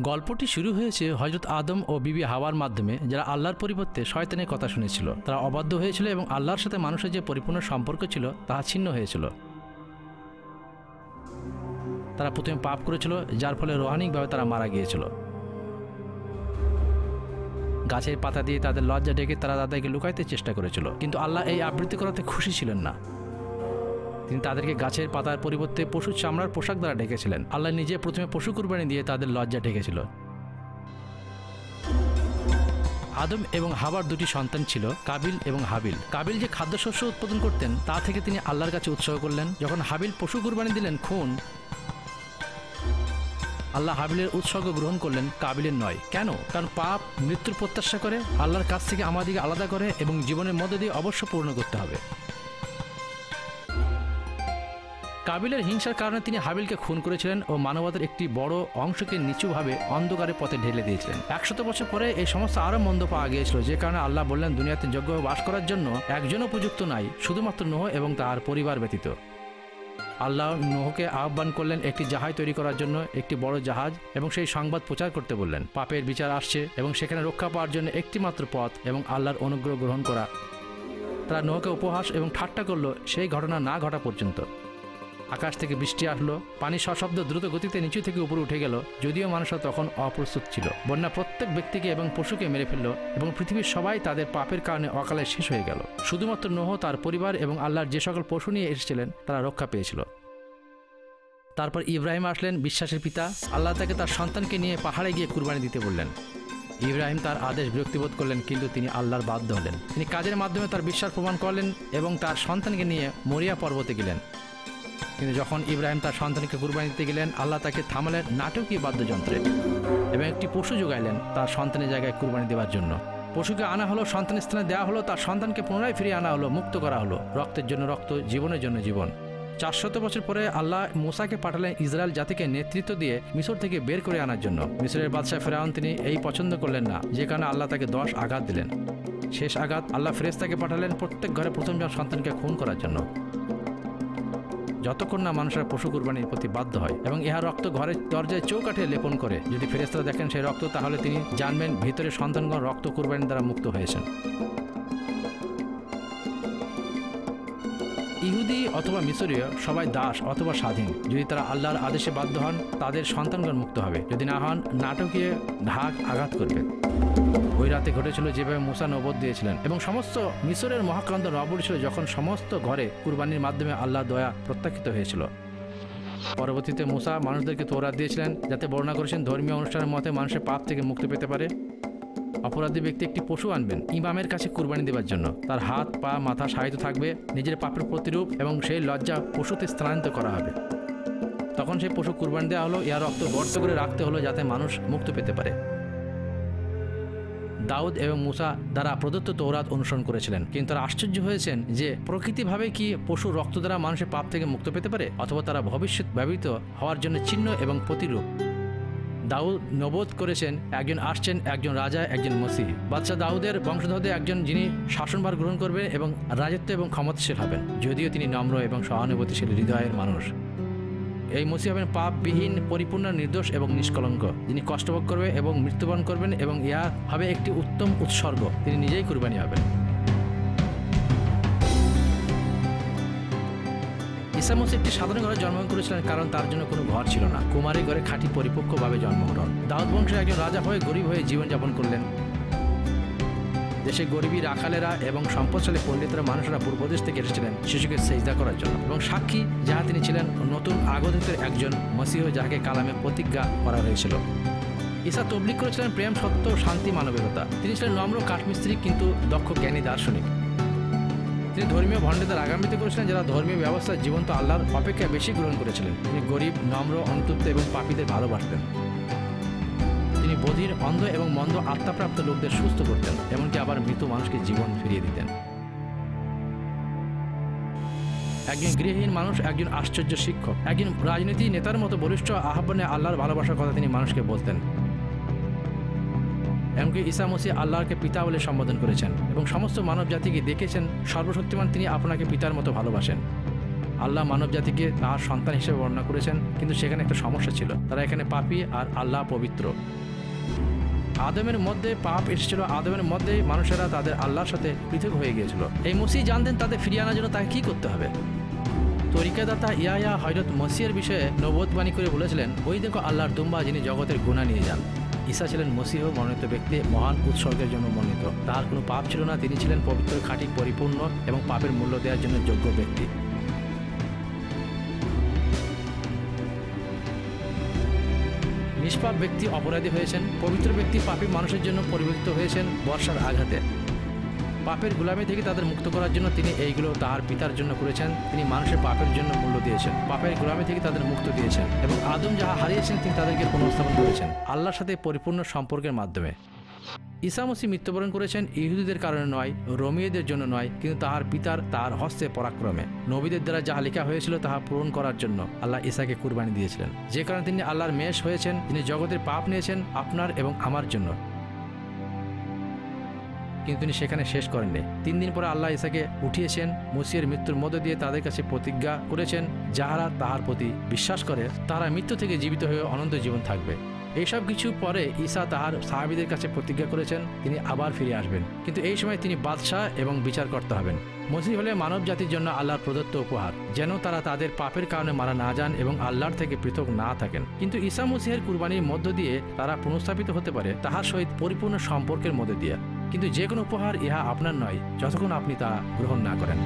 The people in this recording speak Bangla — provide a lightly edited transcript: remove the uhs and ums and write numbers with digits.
গল্পটি শুরু হয়েছে হযরত আদম ও বিবি হাওয়ার মাধ্যমে, যারা আল্লাহর পরিবর্তে শয়তানের কথা শুনেছিল। তারা অবাধ্য হয়েছিল এবং আল্লাহর সাথে মানুষের যে পরিপূর্ণ সম্পর্ক ছিল তাহা ছিন্ন হয়েছিল। তারা প্রথমে পাপ করেছিল, যার ফলে রোহানিকভাবে তারা মারা গিয়েছিল। গাছের পাতা দিয়ে তাদের লজ্জা ঢেকে তারা তাদেরকে লুকাইতে চেষ্টা করেছিল, কিন্তু আল্লাহ এই আবৃত্তি করাতে খুশি ছিলেন না। তিনি তাদেরকে গাছের পাতার পরিবর্তে পশুর চামড়ার পোশাক দ্বারা ঢেকেছিলেন। আল্লাহ নিজে প্রথমে পশু কুরবানি দিয়ে তাদের লজ্জা ঢেকেছিল। আদম এবং হাওয়ার দুটি সন্তান ছিল, কাবিল এবং হাবিল। কাবিল যে খাদ্যশস্য উৎপাদন করতেন তা থেকে তিনি আল্লাহর কাছে উৎসাহ করলেন। যখন হাবিল পশু কুরবানি দিলেন খুন, আল্লাহ হাবিলের উৎসর্গ গ্রহণ করলেন, কাবিলের নয়। কেন? কারণ পাপ মৃত্যুর প্রত্যাশা করে, আল্লাহর কাছ থেকে আমাদেরকে আলাদা করে এবং জীবনের মধ্যে দিয়ে অবশ্য পূর্ণ করতে হবে। কাবিলের হিংসার কারণে তিনি হাবিলকে খুন করেছিলেন ও মানবতার একটি বড় অংশকে নিচুভাবে অন্ধকারের পথে ঢেলে দিয়েছিলেন। 100 বছর পরে এই সমস্ত আরও মন্দ পাওয়া গিয়েছিল, যে কারণে আল্লাহ বললেন দুনিয়াতে যোগ্যভাবে বাস করার জন্য একজনও উপযুক্ত নাই, শুধুমাত্র নোহ এবং তার পরিবার ব্যতীত। আল্লাহ নোহকে আহ্বান করলেন একটি জাহাজ তৈরি করার জন্য, একটি বড় জাহাজ, এবং সেই সংবাদ প্রচার করতে বললেন। পাপের বিচার আসছে এবং সেখানে রক্ষা পাওয়ার জন্য একটি মাত্র পথ এবং আল্লাহর অনুগ্রহ গ্রহণ করা। তারা নোহকে উপহাস এবং ঠাট্টা করল সেই ঘটনা না ঘটা পর্যন্ত। আকাশ থেকে বৃষ্টি আসলো, পানি সশব্দ দ্রুত গতিতে নিচু থেকে উপরে উঠে গেল, যদিও মানুষরা তখন অপ্রস্তুত ছিল। বন্যা প্রত্যেক ব্যক্তিকে এবং পশুকে মেরে ফেলল এবং পৃথিবীর সবাই তাদের পাপের কারণে অকালে শেষ হয়ে গেল। শুধুমাত্র নোহ, তার পরিবার এবং আল্লাহর যে সকল পশু নিয়ে এসেছিলেন তারা রক্ষা পেয়েছিল। তারপর ইব্রাহিম আসলেন, বিশ্বাসের পিতা। আল্লাহ তাকে তার সন্তানকে নিয়ে পাহাড়ে গিয়ে কুরবানি দিতে বললেন। ইব্রাহিম তার আদেশ বিরক্তিবোধ করলেন, কিন্তু তিনি আল্লাহর বাধ্য হলেন। তিনি কাজের মাধ্যমে তার বিশ্বাস প্রমাণ করলেন এবং তার সন্তানকে নিয়ে মরিয়া পর্বতে গেলেন। কিন্তু যখন ইব্রাহিম তার সন্তানকে কুরবানি দিতে গেলেন, আল্লাহ তাকে থামালেন নাটকীয় বাদ্যযন্ত্রে এবং একটি পশু যোগাইলেন তার সন্তানের জায়গায় কুরবানি দেওয়ার জন্য। পশুকে আনা হলো, সন্তানের স্থানে দেওয়া হলো, তার সন্তানকে পুনরায় ফিরিয়ে আনা হলো, মুক্ত করা হলো। রক্তের জন্য রক্ত, জীবনের জন্য জীবন। 400 বছর পরে আল্লাহ মুসাকে পাঠালেন ইসরায়েল জাতিকে নেতৃত্ব দিয়ে মিশর থেকে বের করে আনার জন্য। মিশরের বাদশাহ ফেরাউন তিনি এই পছন্দ করলেন না, যে কারণে আল্লাহ তাকে 10 আঘাত দিলেন। শেষ আঘাত, আল্লাহ ফেরেশতাকে পাঠালেন প্রত্যেক ঘরে প্রথম সন্তানকে খুন করার জন্য, যতক্ষণ না মানুষের পশু কুরবানির প্রতি বাধ্য হয় এবং ইহা রক্ত ঘরের দরজায় চৌকাঠে লেপন করে। যদি ফেরেশতারা দেখেন সেই রক্ত, তাহলে তিনি জানবেন ভিতরে সন্তানগণ রক্ত কুরবানির দ্বারা মুক্ত হয়েছেন। ইহুদি অথবা মিশরীয় সবাই দাস অথবা স্বাধীন। যদি তারা আল্লাহর আদেশে বাধ্য হন, তাদের সন্তানগণ মুক্ত হবে। যদি না হন, নাটকীয় ঢাক আঘাত করবে। ওই রাতে ঘটেছিল যেভাবে মুসা নবুয়ত দিয়েছিলেন এবং সমস্ত মিশরের মহাক্রান্ত নবুর ছিল, যখন সমস্ত ঘরে কুরবানির মাধ্যমে আল্লাহ দয়া প্রত্যাখ্যিত হয়েছিল। পরবর্তীতে মুসা মানুষদেরকে তৌরাত দিয়েছিলেন, যাতে বর্ণনা করেছেন ধর্মীয় অনুষ্ঠানের মতে মানুষের পাপ থেকে মুক্তি পেতে পারে। অপরাধী ব্যক্তি একটি পশু আনবেন ইমামের কাছে কুরবানি দেওয়ার জন্য। তার হাত, পা, মাথা সাহিত্য থাকবে, নিজের পাপের প্রতিরূপ, এবং সেই লজ্জা পশুতে স্থানান্তর করা হবে। তখন সেই পশু কুরবানি দেওয়া হলো, ইয়ার রক্ত গর্ত করে রাখতে হলো যাতে মানুষ মুক্ত পেতে পারে। দাউদ এবং মুসা দ্বারা প্রদত্ত তৌরাত অনুসরণ করেছিলেন, কিন্তু তারা আশ্চর্য হয়েছেন যে প্রকৃতিভাবে কি পশুর রক্ত দ্বারা মানুষের পাপ থেকে মুক্ত পেতে পারে, অথবা তারা ভবিষ্যৎ ব্যবহৃত হওয়ার জন্য চিহ্ন এবং প্রতিরূপ। দাউদ নবুয়ত করেছেন একজন আসছেন, একজন রাজা, একজন মসিহ। বাদশাহ দাউদের বংশধরদের একজন যিনি শাসনভার গ্রহণ করবেন এবং রাজত্ব এবং ক্ষমতাশীল হবেন, যদিও তিনি নম্র এবং সহানুভূতিশীল হৃদয়ের মানুষ। এই মসিহ হবেন পাপবিহীন, পরিপূর্ণ, নির্দোষ এবং নিষ্কলঙ্ক, যিনি কষ্টভোগ করবে এবং মৃত্যুবরণ করবেন, এবং ইহা হবে একটি উত্তম উৎসর্গ। তিনি নিজেই কুরবানি হবেন। ঈসা মসিহ একটি সাধারণ ঘরে জন্মগ্রহণ করেছিলেন, কারণ তার জন্য কোনো ঘর ছিল না। কুমারী ঘরে খাঁটি পরিপক্কভাবে জন্মগ্রহণ। দাউদ বংশের একজন রাজা হয়ে গরিব হয়ে জীবনযাপন করলেন। দেশে গরিবী রাখালেরা এবং সম্পদশালী পণ্ডিতরা মানুষেরা পূর্বদেশ থেকে এসেছিলেন শিশুকে সেজদা করার জন্য, এবং সাক্ষী যাহা তিনি ছিলেন নতুন আগতদের একজন মসিহ, যাহাকে কালামে প্রতিজ্ঞা করা হয়েছিল। ঈসা তবলিগ করেছিলেন প্রেম, সত্য, শান্তি, মানবিকতা। তিনি ছিলেন নম্র কাঠমিস্ত্রি কিন্তু দক্ষ জ্ঞানী দার্শনিক। তিনি ধর্মীয় ভণ্ডদের আগামীতে করেছিলেন, যারা ধর্মীয় ব্যবস্থা জীবন্ত আল্লাহর অপেক্ষা বেশি গ্রহণ করেছিলেন। তিনি গরিব, নম্র, অনুতপ্ত এবং পাপীদের ভালোবাসতেন। তিনি বধির, অন্ধ এবং মন্দ আত্মাপ্রাপ্ত লোকদের সুস্থ করতেন, এমনকি আবার মৃত মানুষকে জীবন ফিরিয়ে দিতেন। একজন গৃহহীন মানুষ, একজন আশ্চর্য শিক্ষক, একজন রাজনীতি নেতার মতো বলিষ্ঠ আহ্বানে আল্লাহর ভালোবাসার কথা তিনি মানুষকে বলতেন। এমনকি ঈসা মসিহ আল্লাহকে পিতা বলে সম্বোধন করেছেন এবং সমস্ত মানব জাতিকে দেখেছেন সর্বশক্তিমান তিনি আপনাকে পিতার মতো ভালোবাসেন। আল্লাহ মানব জাতিকে তার সন্তান হিসেবে বর্ণনা করেছেন, কিন্তু সেখানে একটা সমস্যা ছিল, তারা এখানে পাপী আর আল্লাহ পবিত্র। আদমের মধ্যে পাপ এসেছিল, আদমের মধ্যেই মানুষেরা তাদের আল্লাহর সাথে পৃথক হয়ে গিয়েছিল। এই মসিহ জানতেন তাদের ফিরিয়ে আনার জন্য তাকে কি করতে হবে। তরিকাদাতা ইয়াহিয়া হযরত মসিহের বিষয়ে নবুয়তবাণী করে বলেছিলেন, ওই দেখো আল্লাহর দুম্বা যিনি জগতের গুনাহ নিয়ে যান। ঈসা ছিলেন মসিহ মনোনীত ব্যক্তি, মহান উৎসর্গের জন্য মনোনীত। তার কোনো পাপ ছিল না, তিনি ছিলেন পবিত্র, খাঁটি, পরিপূর্ণ এবং পাপের মূল্য দেওয়ার জন্য যোগ্য ব্যক্তি। নিষ্পাপ ব্যক্তি অপরাধী হয়েছেন, পবিত্র ব্যক্তি পাপী মানুষের জন্য পরিবর্তিত হয়েছেন বর্ষার আঘাতে। পাপের গোলামি থেকে তাদের মুক্ত করার জন্য তিনি এইগুলো তাহার পিতার জন্য করেছেন। তিনি মানুষের পাপের জন্য মূল্য দিয়েছেন, পাপের গোলামি থেকে তাদের মুক্ত দিয়েছেন এবং আদম যাহা হারিয়েছেন তিনি তাদেরকে পুনর্স্থাপন করেছেন আল্লাহর সাথে পরিপূর্ণ সম্পর্কের মাধ্যমে। ঈসা মসিহ মৃত্যুবরণ করেছেন ইহুদিদের কারণে নয়, রোমীয়দের জন্য নয়, কিন্তু তাহার পিতার তাহার হস্তে পরাক্রমে। নবীদের দ্বারা যাহা লেখা হয়েছিল তাহা পূরণ করার জন্য আল্লাহ ঈসাকে কুরবানি দিয়েছিলেন, যে কারণে তিনি আল্লাহর মেষ হয়েছেন। তিনি জগতের পাপ নিয়েছেন আপনার এবং আমার জন্য। কিন্তু তিনি সেখানে শেষ করেননি। 3 দিন পরে আল্লাহ ঈসাকে উঠিয়েছেন। মসিহের মৃত্যুর মধ্য দিয়ে তাদের কাছে প্রতিজ্ঞা করেছেন, যাহারা তাহার প্রতি বিশ্বাস করে তাহারা মৃত্যু থেকে জীবিত হয়ে অনন্ত জীবন থাকবে। এইসব কিছু পরে ঈসা তাহার সাহাবীদের কাছে প্রতিজ্ঞা করেছেন তিনি আবার ফিরে আসবেন, কিন্তু এই সময় তিনি বাদশাহ এবং বিচারকর্তা হবেন। মসিহ হলে মানব জাতির জন্য আল্লাহর প্রদত্ত উপহার, যেন তারা তাদের পাপের কারণে মারা না যান এবং আল্লাহর থেকে পৃথক না থাকেন। কিন্তু ঈসা মসিহের কুরবানির মধ্য দিয়ে তারা পুনঃস্থাপিত হতে পারে তাহার সহিত পরিপূর্ণ সম্পর্কের মধ্যে দিয়ে। কিন্তু যে কোনো উপহার ইহা আপনার নয় যতক্ষণ আপনি তা গ্রহণ না করেন।